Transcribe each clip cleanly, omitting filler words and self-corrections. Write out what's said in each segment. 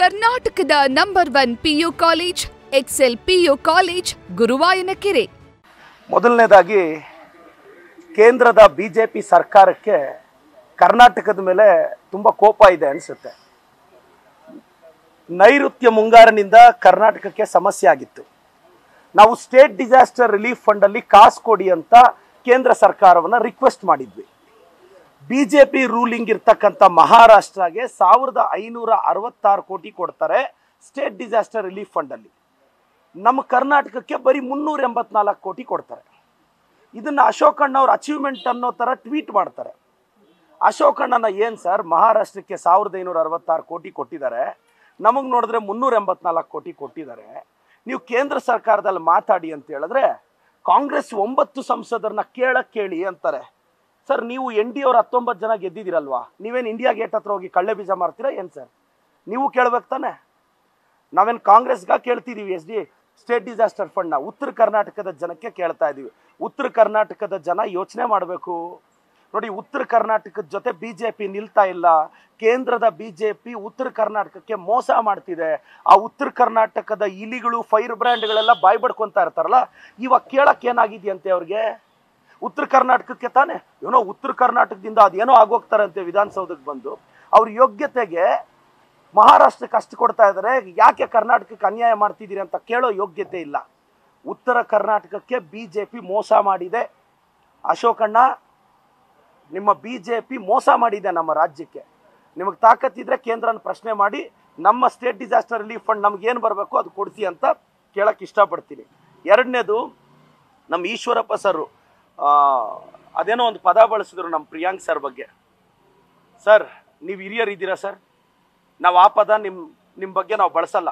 ಕರ್ನಾಟಕದ number 1 PU college Excel PU college Guruvayanakere. ಮೊದಲನೇದಾಗಿ ಕೇಂದ್ರದ ಬಿಜೆಪಿ ಸರ್ಕಾರಕ್ಕೆ ಕರ್ನಾಟಕದ ಮೇಲೆ ತುಂಬ ಕೋಪ ಇದೆ ಅನಿಸುತ್ತೆ. ನೈಋತ್ಯ ಮುಂಗಾರಿನಿಂದ ಕರ್ನಾಟಕಕ್ಕೆ ಸಮಸ್ಯೆ ಆಗಿತ್ತು. ನಾವು ಸ್ಟೇಟ್ ಡಿಸಾಸ್ಟರ್ ರಿಲೀಫ್ ಫಂಡಲ್ಲಿ ಕಾಸು ಕೊಡಿ ಅಂತ ಕೇಂದ್ರ ಸರ್ಕಾರವನ್ನು ರಿಕ್ವೆಸ್ಟ್ ಮಾಡಿದ್ವಿ. ಬಿಜೆಪಿ ರೂಲಿಂಗ್ ಇರ್ತಕ್ಕಂಥ ಮಹಾರಾಷ್ಟ್ರಗೆ 1566 ಕೋಟಿ ಕೊಡ್ತಾರೆ ಸ್ಟೇಟ್ ಡಿಸಾಸ್ಟರ್ ರಿಲೀಫ್ ಫಂಡಲ್ಲಿ. ನಮ್ಮ ಕರ್ನಾಟಕಕ್ಕೆ ಬರೀ 384 ಕೋಟಿ ಕೊಡ್ತಾರೆ. ಇದನ್ನು ಅಶೋಕಣ್ಣ ಅವ್ರ ಅಚೀವ್ಮೆಂಟ್ ಅನ್ನೋ ಥರ ಟ್ವೀಟ್ ಮಾಡ್ತಾರೆ. ಅಶೋಕಣ್ಣನ ಏನು ಸರ್, ಮಹಾರಾಷ್ಟ್ರಕ್ಕೆ 1566 ಕೋಟಿ ಕೊಟ್ಟಿದ್ದಾರೆ, ನಮಗೆ ನೋಡಿದ್ರೆ 384 ಕೋಟಿ ಕೊಟ್ಟಿದ್ದಾರೆ. ನೀವು ಕೇಂದ್ರ ಸರ್ಕಾರದಲ್ಲಿ ಮಾತಾಡಿ ಅಂತ ಹೇಳಿದ್ರೆ ಕಾಂಗ್ರೆಸ್ 9 ಸಂಸದರನ್ನ ಕೇಳಿ ಅಂತಾರೆ. ಸರ್, ನೀವು ND ಅವ್ರು 19 ಜನ ಗೆದ್ದಿದ್ದೀರಲ್ವಾ, ನೀವೇನು ಇಂಡಿಯಾ ಗೇಟ್ ಹತ್ರ ಹೋಗಿ ಕಳ್ಳೆ ಬೀಜ ಮಾರ್ತೀರಾ ಏನು ಸರ್? ನೀವು ಕೇಳ್ಬೇಕು ತಾನೆ. ನಾವೇನು ಕಾಂಗ್ರೆಸ್ಗೆ ಕೇಳ್ತಿದ್ದೀವಿ ಸ್ಟೇಟ್ ಡಿಸಾಸ್ಟರ್ ಫಂಡ್ನ? ಉತ್ತರ ಕರ್ನಾಟಕದ ಜನಕ್ಕೆ ಕೇಳ್ತಾ ಇದ್ದೀವಿ. ಉತ್ತರ ಕರ್ನಾಟಕದ ಜನ ಯೋಚನೆ ಮಾಡಬೇಕು. ನೋಡಿ, ಉತ್ತರ ಕರ್ನಾಟಕದ ಜೊತೆ BJP ನಿಲ್ತಾ ಇಲ್ಲ. ಕೇಂದ್ರದ BJP ಉತ್ತರ ಕರ್ನಾಟಕಕ್ಕೆ ಮೋಸ ಮಾಡ್ತಿದೆ. ಆ ಉತ್ತರ ಕರ್ನಾಟಕದ ಇಲಿಗಳು, ಫೈರ್ ಬ್ರ್ಯಾಂಡ್ಗಳೆಲ್ಲ ಬಾಯ್ ಬಡ್ಕೊತಾ ಇರ್ತಾರಲ್ಲ, ಇವಾಗ ಕೇಳಕ್ಕೆ ಏನಾಗಿದೆಯಂತೆ ಅವ್ರಿಗೆ? ಉತ್ತರ ಕರ್ನಾಟಕಕ್ಕೆ ತಾನೆ ಏನೋ ಉತ್ತರ ಕರ್ನಾಟಕದಿಂದ ಅದೇನೋ ಆಗೋಗ್ತಾರಂತೆ ವಿಧಾನಸೌಧಕ್ಕೆ ಬಂದು. ಅವ್ರ ಯೋಗ್ಯತೆಗೆ ಮಹಾರಾಷ್ಟ್ರಕ್ಕೆ ಅಷ್ಟು ಕೊಡ್ತಾ ಇದ್ದಾರೆ, ಯಾಕೆ ಕರ್ನಾಟಕಕ್ಕೆ ಅನ್ಯಾಯ ಮಾಡ್ತಿದ್ದೀರಿ ಅಂತ ಕೇಳೋ ಯೋಗ್ಯತೆ ಇಲ್ಲ. ಉತ್ತರ ಕರ್ನಾಟಕಕ್ಕೆ BJP ಮೋಸ ಮಾಡಿದೆ. ಅಶೋಕಣ್ಣ, ನಿಮ್ಮ BJP ಮೋಸ ಮಾಡಿದೆ ನಮ್ಮ ರಾಜ್ಯಕ್ಕೆ. ನಿಮಗೆ ತಾಕತ್ತಿದ್ರೆ ಕೇಂದ್ರನ ಪ್ರಶ್ನೆ ಮಾಡಿ, ನಮ್ಮ ಸ್ಟೇಟ್ ಡಿಸಾಸ್ಟರ್ ರಿಲೀಫ್ ಫಂಡ್ ನಮಗೇನು ಬರಬೇಕು ಅದು ಕೊಡಿಸಿ ಅಂತ ಕೇಳಕ್ಕೆ ಇಷ್ಟಪಡ್ತೀನಿ. ಎರಡನೇದು, ನಮ್ಮ ಈಶ್ವರಪ್ಪ ಸರ್ ಅದೇನೋ ಒಂದು ಪದ ಬಳಸಿದ್ರು ನಮ್ಮ ಪ್ರಿಯಾಂಕ್ ಸರ್ ಬಗ್ಗೆ. ಸರ್, ನೀವು ಹಿರಿಯರಿದ್ದೀರಾ ಸರ್, ನಾವು ಆ ಪದ ನಿಮ್ಮ ಬಗ್ಗೆ ನಾವು ಬಳಸಲ್ಲ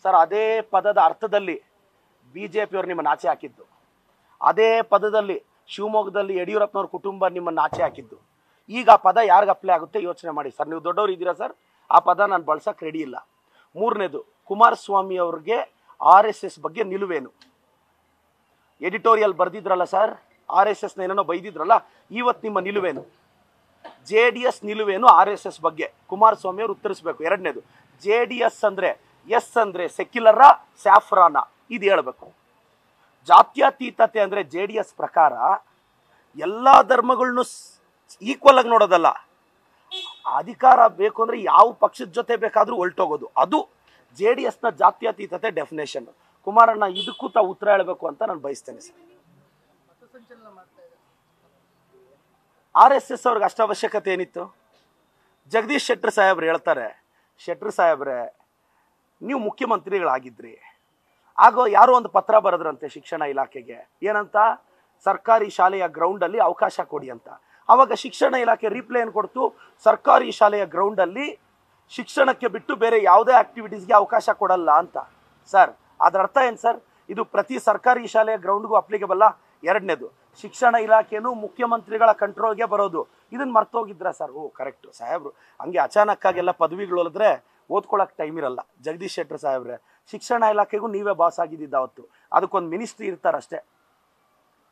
ಸರ್. ಅದೇ ಪದದ ಅರ್ಥದಲ್ಲಿ BJP ಅವ್ರು ನಿಮ್ಮನ್ನು ಆಚೆ ಹಾಕಿದ್ದು. ಅದೇ ಪದದಲ್ಲಿ ಶಿವಮೊಗ್ಗದಲ್ಲಿ ಯಡಿಯೂರಪ್ಪನವ್ರ ಕುಟುಂಬ ನಿಮ್ಮನ್ನು ಆಚೆ ಹಾಕಿದ್ದು. ಈಗ ಆ ಪದ ಯಾರಿಗೆ ಅಪ್ಲೈ ಆಗುತ್ತೆ ಯೋಚನೆ ಮಾಡಿ ಸರ್. ನೀವು ದೊಡ್ಡವರು ಇದ್ದೀರಾ ಸರ್, ಆ ಪದ ನಾನು ಬಳಸಕ್ಕೆ ರೆಡಿ ಇಲ್ಲ. ಮೂರನೇದು, ಕುಮಾರಸ್ವಾಮಿ ಅವ್ರಿಗೆ RSS ಬಗ್ಗೆ ನಿಲುವೇನು? ಎಡಿಟೋರಿಯಲ್ ಬರೆದಿದ್ರಲ್ಲ ಸರ್, RSSನ ಏನೇನೋ ಬೈದಿದ್ರಲ್ಲ, ಇವತ್ತು ನಿಮ್ಮ ನಿಲುವೇನು? JDS ನಿಲುವೇನು RSS ಬಗ್ಗೆ ಕುಮಾರಸ್ವಾಮಿ ಅವರು ಉತ್ತರಿಸಬೇಕು. ಎರಡನೇದು, JDS ಅಂದರೆ ಎಸ್ ಅಂದರೆ ಸೆಕ್ಯುಲರ, ಸ್ಯಾಫ್ರಾನ, ಇದು ಹೇಳಬೇಕು. ಜಾತ್ಯತೀತತೆ ಅಂದರೆ JDS ಪ್ರಕಾರ ಎಲ್ಲ ಧರ್ಮಗಳನ್ನೂ ಈಕ್ವಲ್ ಆಗಿ ನೋಡೋದಲ್ಲ. ಅಧಿಕಾರ ಬೇಕು ಅಂದರೆ ಯಾವ ಪಕ್ಷದ ಜೊತೆ ಬೇಕಾದರೂ ಹೊಲ್ಟೋಗೋದು, ಅದು JDSನ ಜಾತ್ಯತೀತತೆ ಡೆಫಿನೇಷನ್. ಕುಮಾರಣ್ಣ, ಇದಕ್ಕೂ ತಾವು ಉತ್ತರ ಹೇಳಬೇಕು ಅಂತ ನಾನು ಬಯಸ್ತೇನೆ ಸರ್. RSS ಅವ್ರಿಗೆ ಅಷ್ಟು ಅವಶ್ಯಕತೆ ಏನಿತ್ತು? ಜಗದೀಶ್ ಶೆಟ್ಟರ್ ಸಾಹೇಬ್ರು ಹೇಳ್ತಾರೆ, ಶೆಟ್ಟರ್ ಸಾಹೇಬ್ರೆ, ನೀವು ಮುಖ್ಯಮಂತ್ರಿಗಳಾಗಿದ್ರಿ, ಆಗ ಯಾರೋ ಒಂದು ಪತ್ರ ಬರೆದ್ರಂತೆ ಶಿಕ್ಷಣ ಇಲಾಖೆಗೆ, ಏನಂತ? ಸರ್ಕಾರಿ ಶಾಲೆಯ ಗ್ರೌಂಡಲ್ಲಿ ಅವಕಾಶ ಕೊಡಿ ಅಂತ. ಆವಾಗ ಶಿಕ್ಷಣ ಇಲಾಖೆ ರಿಪ್ಲೈ ಏನು ಕೊಡ್ತು? ಸರ್ಕಾರಿ ಶಾಲೆಯ ಗ್ರೌಂಡಲ್ಲಿ ಶಿಕ್ಷಣಕ್ಕೆ ಬಿಟ್ಟು ಬೇರೆ ಯಾವುದೇ ಆಕ್ಟಿವಿಟೀಸ್ಗೆ ಅವಕಾಶ ಕೊಡಲ್ಲ ಅಂತ. ಸರ್, ಅದರ ಅರ್ಥ ಏನು ಸರ್? ಇದು ಪ್ರತಿ ಸರ್ಕಾರಿ ಶಾಲೆಯ ಗ್ರೌಂಡ್ಗೂ ಅಪ್ಲಿಕೇಬಲ್ಲ? ಎರಡನೇದು, ಶಿಕ್ಷಣ ಇಲಾಖೆನೂ ಮುಖ್ಯಮಂತ್ರಿಗಳ ಕಂಟ್ರೋಲ್ಗೆ ಬರೋದು. ಇದನ್ನು ಮರ್ತೋಗಿದ್ರ ಸರ್? ಓ, ಕರೆಕ್ಟು ಸಾಹೇಬ್ರು. ಹಂಗೆ ಅಚಾನಕ್ಕಾಗೆಲ್ಲ ಪದವಿಗಳು ಹೊಲಿದ್ರೆ ಓದ್ಕೊಳಕ್ಕೆ ಟೈಮ್ ಇರಲ್ಲ. ಜಗದೀಶ್ ಶೆಟ್ಟರ್ ಸಾಹೇಬ್ರೆ, ಶಿಕ್ಷಣ ಇಲಾಖೆಗೂ ನೀವೇ ಬಾಸ್ ಆಗಿದ್ದಿದ್ದ ಅವತ್ತು. ಅದಕ್ಕೊಂದು ಮಿನಿಸ್ಟ್ರಿ ಇರ್ತಾರಷ್ಟೇ.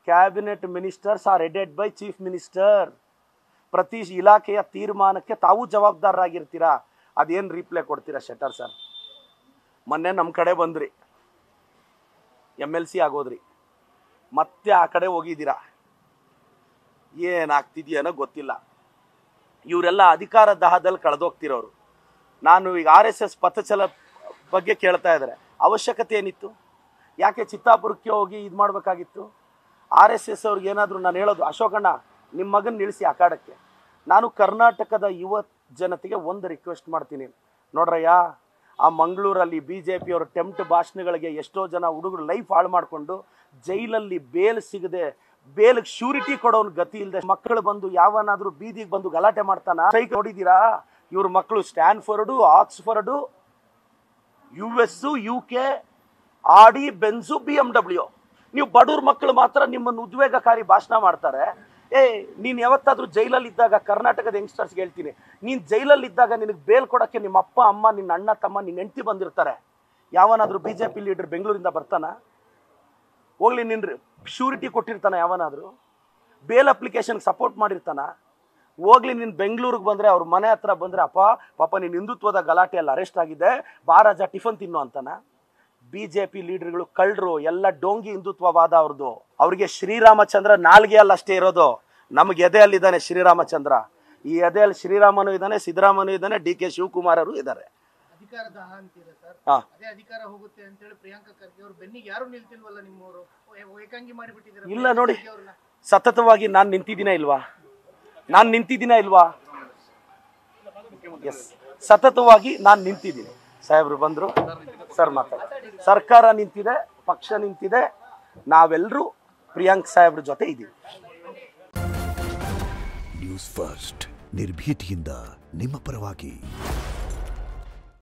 Cabinet ministers are headed by chief minister. ಪ್ರತಿ ಇಲಾಖೆಯ ತೀರ್ಮಾನಕ್ಕೆ ತಾವು ಜವಾಬ್ದಾರರಾಗಿರ್ತೀರಾ. ಅದೇನು ರಿಪ್ಲೈ ಕೊಡ್ತೀರಾ ಶೆಟ್ಟರ್ ಸರ್? ಮೊನ್ನೆ ನಮ್ಮ ಕಡೆ ಬಂದ್ರಿ, MLC ಆಗೋದ್ರಿ, ಮತ್ತೆ ಆ ಕಡೆ ಹೋಗಿದ್ದೀರಾ. ಏನಾಗ್ತಿದೆಯೇನೋ ಗೊತ್ತಿಲ್ಲ. ಇವರೆಲ್ಲ ಅಧಿಕಾರ ದಾಹದಲ್ಲಿ ಕಳೆದೋಗ್ತಿರೋರು. ನಾನು ಈಗ RSS ಪಥಚಲ ಬಗ್ಗೆ ಕೇಳ್ತಾ ಇದ್ದಾರೆ, ಅವಶ್ಯಕತೆ ಏನಿತ್ತು? ಯಾಕೆ ಚಿತ್ತಾಪುರಕ್ಕೆ ಹೋಗಿ ಇದು ಮಾಡಬೇಕಾಗಿತ್ತು? RSS ಅವ್ರಿಗೆ ಏನಾದರೂ ನಾನು ಹೇಳೋದು, ಅಶೋಕಣ್ಣ, ನಿಮ್ಮ ಮಗನ ನಿಲ್ಲಿಸಿ ಅಖಾಡಕ್ಕೆ. ನಾನು ಕರ್ನಾಟಕದ ಯುವ ಜನತೆಗೆ ಒಂದು ರಿಕ್ವೆಸ್ಟ್ ಮಾಡ್ತೀನಿ. ನೋಡ್ರಯ್ಯ, ಆ ಮಂಗಳೂರಲ್ಲಿ BJP ಅವರ ಟೆಂಪ್ಟ್ ಭಾಷಣಗಳಿಗೆ ಎಷ್ಟೋ ಜನ ಹುಡುಗರು ಲೈಫ್ ಹಾಳು ಮಾಡಿಕೊಂಡು ಜೈಲಲ್ಲಿ ಬೇಲ್ ಸಿಗದೆ, ಬೇಲ್ಗೆ ಶ್ಯೂರಿಟಿ ಕೊಡೋನ್ ಗತಿ ಇಲ್ಲದೆ ಮಕ್ಕಳು ಬಂದು ಯಾವನಾದರೂ ಬೀದಿಗೆ ಬಂದು ಗಲಾಟೆ ಮಾಡ್ತಾನ? ಸ್ಟ್ರೈಕ್ ನೋಡಿದ್ದೀರಾ? ಇವ್ರ ಮಕ್ಕಳು ಸ್ಟ್ಯಾನ್ಫೋರ್ಡು, ಆಕ್ಸ್ಫರ್ಡು, US, UK, ಆಡಿ, ಬೆನ್ಸು, BMW. ನೀವು ಬಡವ್ರ ಮಕ್ಕಳು ಮಾತ್ರ ನಿಮ್ಮನ್ನು ಉದ್ವೇಗಕಾರಿ ಭಾಷಣ ಮಾಡ್ತಾರೆ. ನೀನು ಯಾವತ್ತಾದರೂ ಜೈಲಲ್ಲಿ ಇದ್ದಾಗ, ಕರ್ನಾಟಕದ ಯಂಗ್ಸ್ಟರ್ಸ್ಗೆ ಹೇಳ್ತೀನಿ, ನೀನು ಜೈಲಲ್ಲಿ ಇದ್ದಾಗ ನಿನಗೆ ಬೇಲ್ ಕೊಡೋಕ್ಕೆ ನಿಮ್ಮ ಅಪ್ಪ ಅಮ್ಮ, ನಿನ್ನ ಅಣ್ಣ ತಮ್ಮ, ನಿನ್ನ ಹೆಂಡತಿ ಬಂದಿರ್ತಾರೆ. ಯಾವನಾದರೂ BJP ಲೀಡರ್ ಬೆಂಗಳೂರಿಂದ ಬರ್ತಾನ? ಹೋಗ್ಲಿ, ನಿನ್ನ ಶ್ಯೂರಿಟಿ ಕೊಟ್ಟಿರ್ತಾನೆ ಯಾವನಾದರೂ? ಬೇಲ್ ಅಪ್ಲಿಕೇಶನ್ಗೆ ಸಪೋರ್ಟ್ ಮಾಡಿರ್ತಾನ? ಹೋಗ್ಲಿ ನೀನು ಬೆಂಗಳೂರಿಗೆ ಬಂದರೆ ಅವ್ರ ಮನೆ ಹತ್ರ ಬಂದರೆ ಅಪ್ಪ ಪಾಪ ನೀನು ಹಿಂದುತ್ವದ ಗಲಾಟೆಯಲ್ಲಿ ಅರೆಸ್ಟ್ ಆಗಿದೆ ಬಾರಾಜ ಟಿಫನ್ ತಿನ್ನು ಅಂತಾನ. BJP ಲೀಡರ್ಗಳು ಕಳ್ಳರು, ಎಲ್ಲ ಡೋಂಗಿ ಹಿಂದುತ್ವವಾದ ಅವ್ರದ್ದು. ಅವ್ರಿಗೆ ಶ್ರೀರಾಮಚಂದ್ರ ನಾಲ್ಗೆ ಅಲ್ಲ ಅಷ್ಟೇ ಇರೋದು, ನಮ್ಗೆ ಎದೆಯಲ್ಲಿದ್ದಾನೆ ಶ್ರೀರಾಮಚಂದ್ರ. ಈ ಎದೆಯಲ್ಲಿ ಶ್ರೀರಾಮನು ಇದ್ದಾನೆ, ಸಿದ್ದರಾಮನು ಇದ್ದಾನೆ, DK ಶಿವಕುಮಾರ್ ಅವರು ಇದ್ದಾರೆ. ಇಲ್ಲ ನೋಡಿ, ಸತತವಾಗಿ ನಾನು ನಿಂತಿದ್ದೀನ ಇಲ್ವಾ? ಎಸ್, ಸತತವಾಗಿ ನಾನು ನಿಂತಿದ್ದೀನಿ. ಸಾಹೇಬ್ರು ಬಂದ್ರು, ಸರ್ ಮಾತಾಡ. ಸರ್ಕಾರ ನಿಂತಿದೆ, ಪಕ್ಷ ನಿಂತಿದೆ, ನಾವೆಲ್ಲರೂ ಪ್ರಿಯಾಂಕ್ ಸಾಹೇಬ್ರ ಜೊತೆ ಇದ್ದೀವಿ. ನ್ಯೂಸ್ ಫಸ್ಟ್, ನಿರ್ಭೀತಿಯಿಂದ ನಿಮ್ಮ ಪರವಾಗಿ.